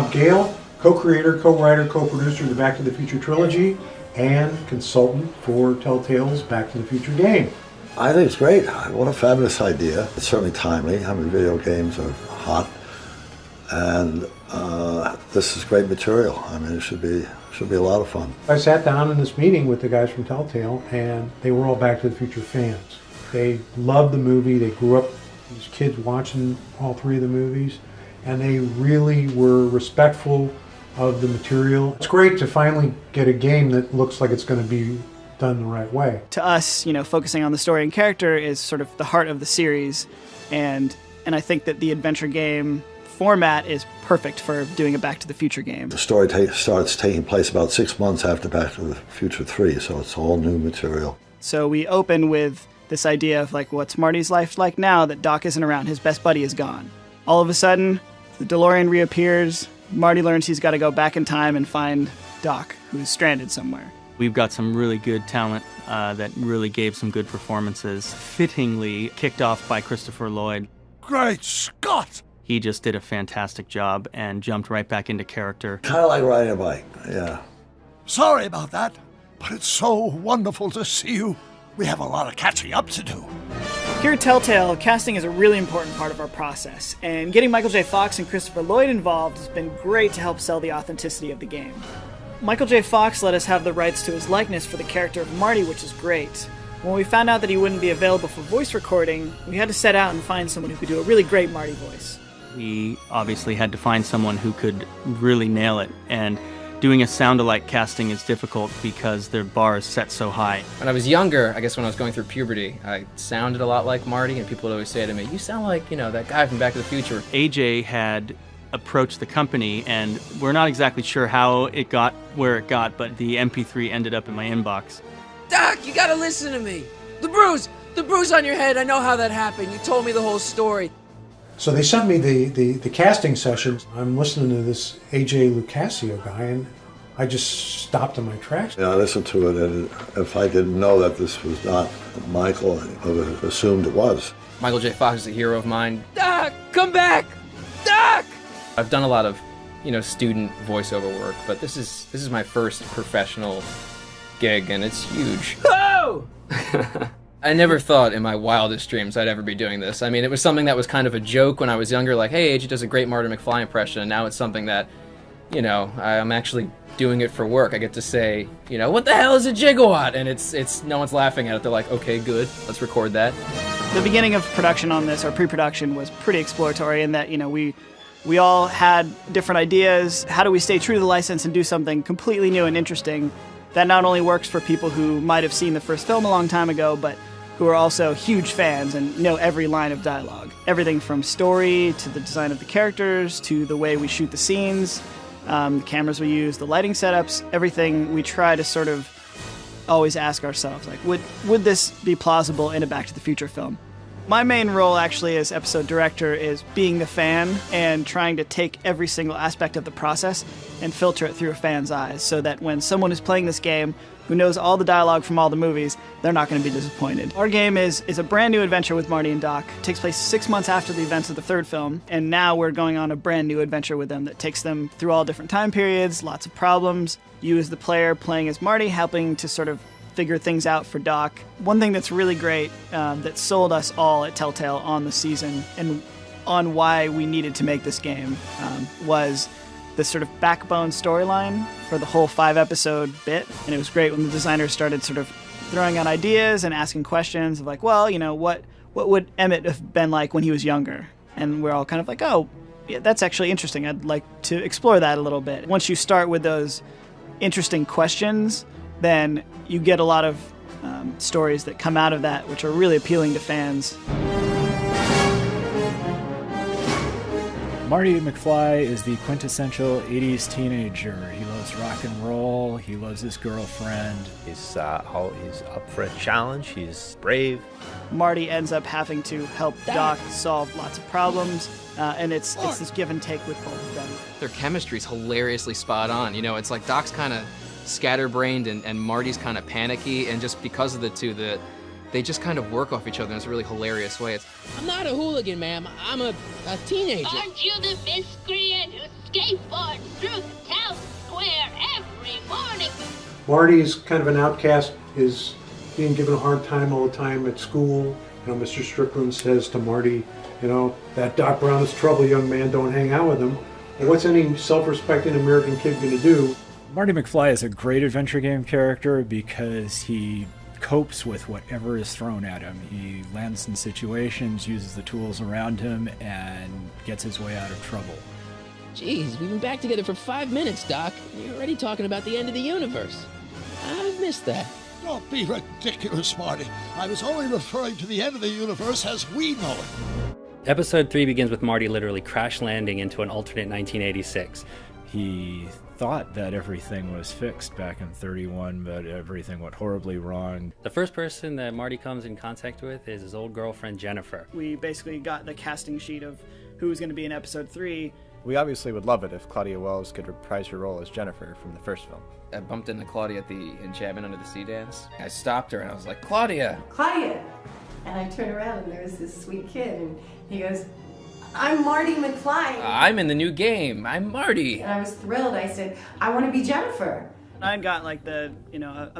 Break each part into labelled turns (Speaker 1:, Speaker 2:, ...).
Speaker 1: Bob Gale, co-creator, co-writer, co-producer of the Back to the Future trilogy, and consultant for Telltale's Back to the Future game.
Speaker 2: I think it's great. What a fabulous idea. It's certainly timely. I mean, video games are hot, and this is great material. I mean, it should be a lot of fun.
Speaker 1: I sat down in this meeting with the guys from Telltale, and they were all Back to the Future fans. They loved the movie. They grew up as kids watching all three of the movies, and they really were respectful of the material. It's great to finally get a game that looks like it's going to be done the right way.
Speaker 3: To us, focusing on the story and character is sort of the heart of the series, and I think that the adventure game format is perfect for doing a Back to the Future game.
Speaker 2: The story starts taking place about 6 months after Back to the Future 3, so it's all new material.
Speaker 3: So we open with this idea of what's Marty's life like now that Doc isn't around, his best buddy is gone. All of a sudden, the DeLorean reappears, Marty learns he's got to go back in time and find Doc, who's stranded somewhere.
Speaker 4: We've got some really good talent that really gave some good performances, fittingly kicked off by Christopher Lloyd.
Speaker 5: Great Scott!
Speaker 4: He just did a fantastic job and jumped right back into character.
Speaker 2: Kind of like riding a bike, yeah.
Speaker 5: Sorry about that, but it's so wonderful to see you. We have a lot of catching up to do.
Speaker 3: Here at Telltale, casting is a really important part of our process, and getting Michael J. Fox and Christopher Lloyd involved has been great to help sell the authenticity of the game. Michael J. Fox let us have the rights to his likeness for the character of Marty, which is great. When we found out that he wouldn't be available for voice recording, we had to set out and find someone who could do a really great Marty voice.
Speaker 4: We obviously had to find someone who could really nail it, and doing a sound-alike casting is difficult because their bar is set so high.
Speaker 6: When I was younger, I guess when I was going through puberty, I sounded a lot like Marty, and people would always say to me, "You sound like, that guy from Back to the Future."
Speaker 4: AJ had approached the company, and we're not exactly sure how it got where it got, but the MP3 ended up in my inbox.
Speaker 7: Doc, you gotta listen to me. The bruise on your head, I know how that happened. You told me the whole story.
Speaker 1: So they sent me the casting sessions. I'm listening to this AJ Lucasio guy, and I just stopped in my tracks.
Speaker 2: I listened to it, and if I didn't know that this was not Michael, I would have assumed it was.
Speaker 6: Michael J. Fox is a hero of mine.
Speaker 7: Doc, come back! Doc!
Speaker 6: I've done a lot of, student voiceover work, but this is my first professional gig, and it's huge.
Speaker 7: Oh!
Speaker 6: I never thought in my wildest dreams I'd ever be doing this. I mean, it was something that was kind of a joke when I was younger, like, hey, AJ does a great Marty McFly impression, and now it's something that, I'm actually doing it for work. I get to say, what the hell is a gigawatt? And it's no one's laughing at it. They're like, okay, good, let's record that.
Speaker 3: The beginning of production on this, or pre-production, was pretty exploratory in that, we all had different ideas. How do we stay true to the license and do something completely new and interesting that not only works for people who might have seen the first film a long time ago, but who are also huge fans and know every line of dialogue. Everything from story to the design of the characters to the way we shoot the scenes, the cameras we use, the lighting setups, everything we try to sort of always ask ourselves, would this be plausible in a Back to the Future film? My main role actually as episode director is being the fan and trying to take every single aspect of the process and filter it through a fan's eyes so that when someone is playing this game who knows all the dialogue from all the movies, they're not going to be disappointed. Our game is a brand new adventure with Marty and Doc. It takes place 6 months after the events of the third film, and now we're going on a brand new adventure with them that takes them through all different time periods, lots of problems. You as the player playing as Marty, helping to sort of figure things out for Doc. One thing that's really great that sold us all at Telltale on the season and on why we needed to make this game was the sort of backbone storyline for the whole 5-episode bit. And it was great when the designers started sort of throwing out ideas and asking questions of what would Emmett have been like when he was younger? And we're all kind of like, oh, yeah, that's actually interesting. I'd like to explore that a little bit. Once you start with those interesting questions, then you get a lot of stories that come out of that, which are really appealing to fans.
Speaker 8: Marty McFly is the quintessential 80s teenager. He loves rock and roll. He loves his girlfriend.
Speaker 9: He's always up for a challenge. He's brave.
Speaker 3: Marty ends up having to help Doc solve lots of problems, and it's this give and take with both of them.
Speaker 6: Their chemistry's hilariously spot on. It's like Doc's kind of scatterbrained and Marty's kind of panicky, and just because of the two, the they just kind of work off each other in this really hilarious way.
Speaker 7: I'm not a hooligan, ma'am. I'm a teenager.
Speaker 10: Aren't you the miscreant who skateboards through the town square every morning?
Speaker 1: Marty is kind of an outcast, is being given a hard time all the time at school. You know, Mr. Strickland says to Marty, you know, that Doc Brown is trouble, young man, don't hang out with him. Well, what's any self-respecting American kid going to do?
Speaker 8: Marty McFly is a great adventure game character because he copes with whatever is thrown at him. He lands in situations, uses the tools around him, and gets his way out of trouble.
Speaker 7: Jeez, we've been back together for 5 minutes, Doc. And you're already talking about the end of the universe. I've missed that.
Speaker 5: Don't be ridiculous, Marty. I was only referring to the end of the universe as we know it.
Speaker 11: Episode 3 begins with Marty literally crash landing into an alternate 1986.
Speaker 8: He thought that everything was fixed back in 31, but everything went horribly wrong.
Speaker 11: The first person that Marty comes in contact with is his old girlfriend, Jennifer.
Speaker 3: We basically got the casting sheet of who was going to be in episode 3.
Speaker 9: We obviously would love it if Claudia Wells could reprise her role as Jennifer from the first film.
Speaker 6: I bumped into Claudia at the Enchantment Under the Sea dance. I stopped her and I was like, Claudia!
Speaker 12: Claudia! And I turned around and there was this sweet kid and he goes, I'm Marty McFly.
Speaker 6: I'm in the new game. I'm Marty.
Speaker 12: And I was thrilled. I said, I want to be Jennifer.
Speaker 3: I got like a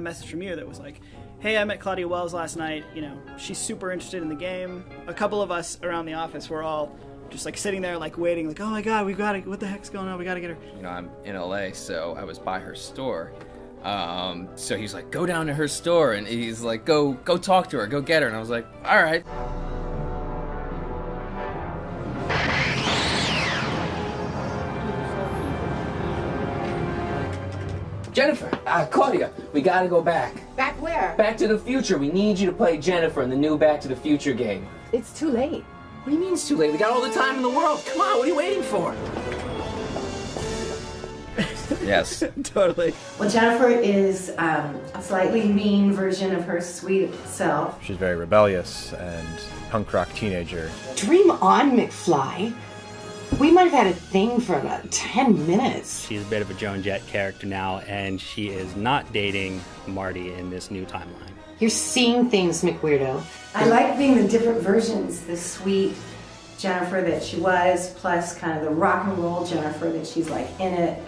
Speaker 3: message from you that was like, hey, I met Claudia Wells last night. You know, she's super interested in the game. A couple of us around the office were all just like sitting there like waiting, like, oh my God, we've got to, what the heck's going on? We got to get her.
Speaker 6: You know, I'm in LA, so I was by her store. So he's like, go down to her store. And he's like, go talk to her, go get her. And I was like, all right. Jennifer, Claudia, we gotta go back.
Speaker 12: Back where?
Speaker 7: Back to the Future. We need you to play Jennifer in the new Back to the Future game.
Speaker 12: It's too late.
Speaker 7: What do you mean it's too late? We got all the time in the world. Come on, what are you waiting for?
Speaker 6: Yes.
Speaker 3: Totally.
Speaker 12: Well, Jennifer is a slightly mean version of her sweet self.
Speaker 9: She's very rebellious and punk rock teenager.
Speaker 12: Dream on, McFly. We might have had a thing for about 10 minutes.
Speaker 11: She's a bit of a Joan Jett character now, and she is not dating Marty in this new timeline.
Speaker 12: You're seeing things, McWeirdo. I like being the different versions, the sweet Jennifer that she was, plus kind of the rock and roll Jennifer that she's like in it.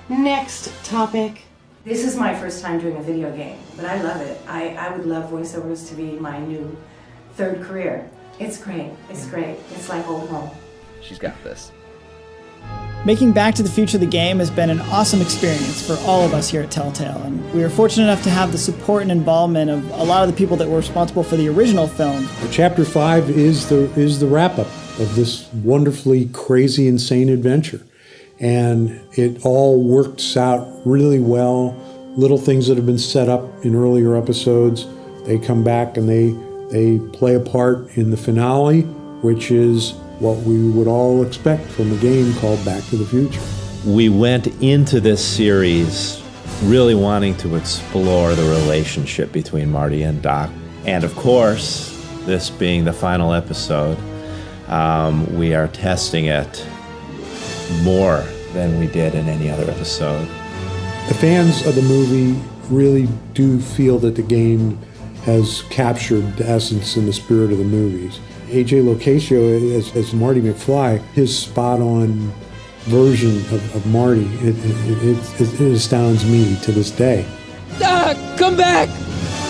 Speaker 12: Next topic. This is my first time doing a video game, but I love it. I would love voiceovers to be my new third career. It's great. It's great. It's like old home.
Speaker 6: She's got this.
Speaker 3: Making Back to the Future the game has been an awesome experience for all of us here at Telltale, and we were fortunate enough to have the support and involvement of a lot of the people that were responsible for the original film.
Speaker 1: Chapter 5 is the wrap-up of this wonderfully crazy, insane adventure. And it all works out really well. Little things that have been set up in earlier episodes, they come back and they play a part in the finale, which is what we would all expect from a game called Back to the Future.
Speaker 13: We went into this series really wanting to explore the relationship between Marty and Doc. And of course, this being the final episode, we are testing it more than we did in any other episode.
Speaker 1: The fans of the movie really do feel that the game has captured the essence and the spirit of the movies. AJ Locascio as Marty McFly, his spot-on version of Marty, it astounds me to this day.
Speaker 7: Doc, come back!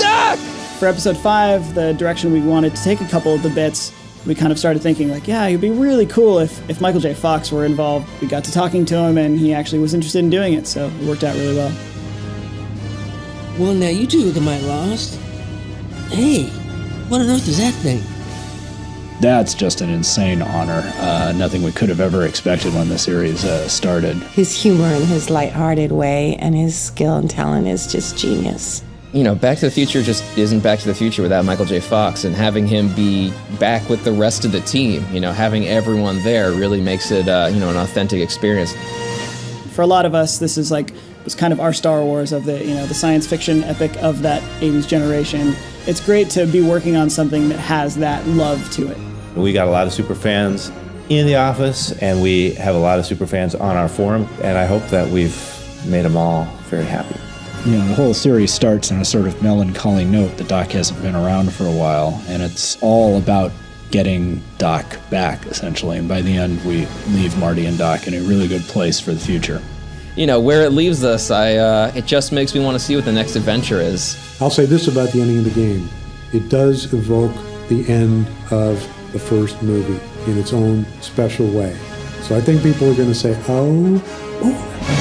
Speaker 7: Doc!
Speaker 3: For episode 5, the direction we wanted to take a couple of the bits, we kind of started thinking like, yeah, it'd be really cool if Michael J. Fox were involved. We got to talking to him and he actually was interested in doing it, so it worked out really well.
Speaker 7: Well, now you two look a mite lost. Hey, what on earth is that thing?
Speaker 8: That's just an insane honor. Nothing we could have ever expected when the series started.
Speaker 12: His humor and his lighthearted way and his skill and talent is just genius.
Speaker 6: You know, Back to the Future just isn't Back to the Future without Michael J. Fox, and having him be back with the rest of the team, you know, having everyone there really makes it, an authentic experience.
Speaker 3: For a lot of us, this is was kind of our Star Wars of the science fiction epic of that 80s generation. It's great to be working on something that has that love to it.
Speaker 13: We got a lot of super fans in the office, and we have a lot of super fans on our forum, and I hope that we've made them all very happy.
Speaker 8: the whole series starts on a sort of melancholy note that Doc hasn't been around for a while, and it's all about getting Doc back, essentially. And by the end, we leave Marty and Doc in a really good place for the future.
Speaker 6: Where it leaves us, it just makes me want to see what the next adventure is.
Speaker 1: I'll say this about the ending of the game. It does evoke the end of the first movie in its own special way. So I think people are going to say, oh boy.